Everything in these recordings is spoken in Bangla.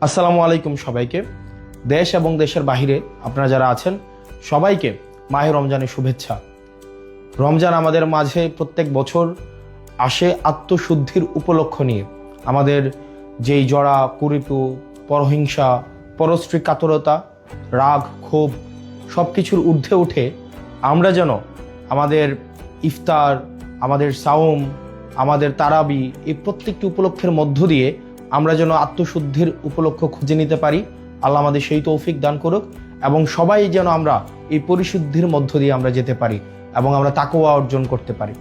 আসসালামু আলাইকুম সবাইকে। দেশ এবং দেশের বাহিরে আপনারা যারা আছেন সবাইকে মাহে রমজানের শুভেচ্ছা। রমজান আমাদের মাঝে প্রত্যেক বছর আসে আত্মশুদ্ধির উপলক্ষ নিয়ে। আমাদের যেই জড়া কুরিপু, পরহিংসা, পরশ্রী কাতরতা, রাগ, ক্ষোভ সব কিছুর ঊর্ধ্বে উঠে আমরা যেন আমাদের ইফতার, আমাদের সাওম, আমাদের তারাবি এই প্রত্যেকটি উপলক্ষের মধ্য দিয়ে আমরা যেন আত্মশুদ্ধির উপলক্ষ খুঁজে নিতে পারি। আল্লাহ আমাদের সেই তৌফিক দান করুক এবং সবাই যেন আমরা এই পরিশুদ্ধির মধ্য দিয়ে আমরা যেতে পারি এবং আমরা তাকওয়া অর্জন করতে পারি।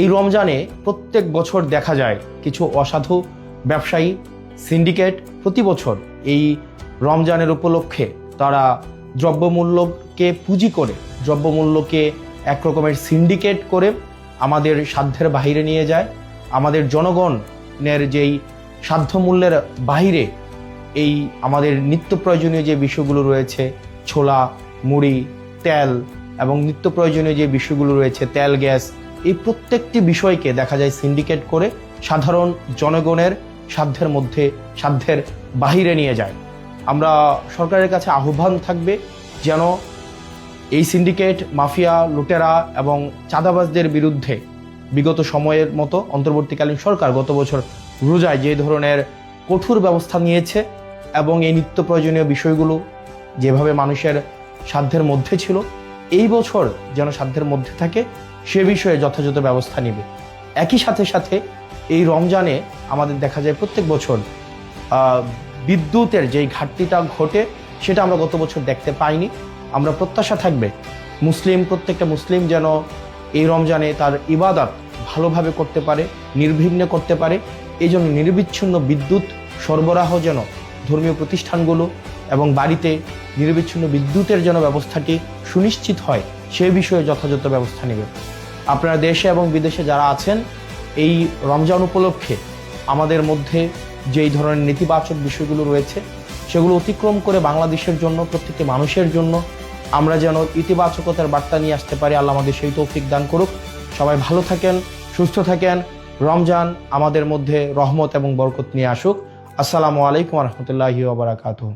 এই রমজানে প্রত্যেক বছর দেখা যায় কিছু অসাধু ব্যবসায়ী সিন্ডিকেট প্রতি বছর এই রমজানের উপলক্ষে তারা দ্রব্যমূল্যকে পুঁজি করে, দ্রব্যমূল্যকে এক রকমের সিন্ডিকেট করে আমাদের সাধ্যের বাহিরে নিয়ে যায়। আমাদের জনগণের যেই সাধ্যমূল্যের বাহিরে এই আমাদের নিত্য প্রয়োজনীয় যে বিষয়গুলো রয়েছে, ছোলা, মুড়ি, তেল এবং নিত্য প্রয়োজনীয় যে বিষয়গুলো রয়েছে, তেল, গ্যাস, এই প্রত্যেকটি বিষয়কে দেখা যায় সিন্ডিকেট করে সাধারণ জনগণের সাধ্যের মধ্যে, সাধ্যের বাহিরে নিয়ে যায়। আমরা সরকারের কাছে আহ্বান থাকবে যেন এই সিন্ডিকেট, মাফিয়া, লুটেরা এবং চাঁদাবাজদের বিরুদ্ধে বিগত সময়ের মতো অন্তর্বর্তীকালীন সরকার গত বছর রোজায় যে ধরনের কঠোর ব্যবস্থা নিয়েছে এবং এই নিত্য প্রয়োজনীয় বিষয়গুলো যেভাবে মানুষের সাধ্যের মধ্যে ছিল, এই বছর যেন সাধ্যের মধ্যে থাকে সে বিষয়ে যথাযথ ব্যবস্থা নেবে। একই সাথে এই রমজানে আমাদের দেখা যায় প্রত্যেক বছর বিদ্যুতের যেই ঘাটতিটা ঘটে সেটা আমরা গত বছর দেখতে পাইনি। আমরা প্রত্যাশা থাকবে প্রত্যেকটা মুসলিম যেন এই রমজানে তার ইবাদত ভালোভাবে করতে পারে, নির্বিঘ্নে করতে পারে। এই জন্য নিরবিচ্ছিন্ন বিদ্যুৎ সরবরাহ যেন ধর্মীয় প্রতিষ্ঠানগুলো এবং বাড়িতে নিরবিচ্ছিন্ন বিদ্যুতের যেন ব্যবস্থাটি সুনিশ্চিত হয় সে বিষয়ে যথাযথ ব্যবস্থা নেবে। আপনারা দেশে এবং বিদেশে যারা আছেন এই রমজান উপলক্ষে আমাদের মধ্যে যেই ধরনের নেতিবাচক বিষয়গুলো রয়েছে সেগুলো অতিক্রম করে বাংলাদেশের জন্য, প্রত্যেকটি মানুষের জন্য আমরা যেন ইতিবাচকতার বার্তা নিয়ে আসতে পারি। আল্লাহ আমাদের সেই তৌফিক দান করুক। সবাই ভালো থাকেন, সুস্থ থাকেন। রমজান আমাদের মধ্যে রহমত এবং বরকত নিয়ে আসুক। আসসালামু আলাইকুম ওয়া রাহমাতুল্লাহি ওয়া বারাকাতুহু।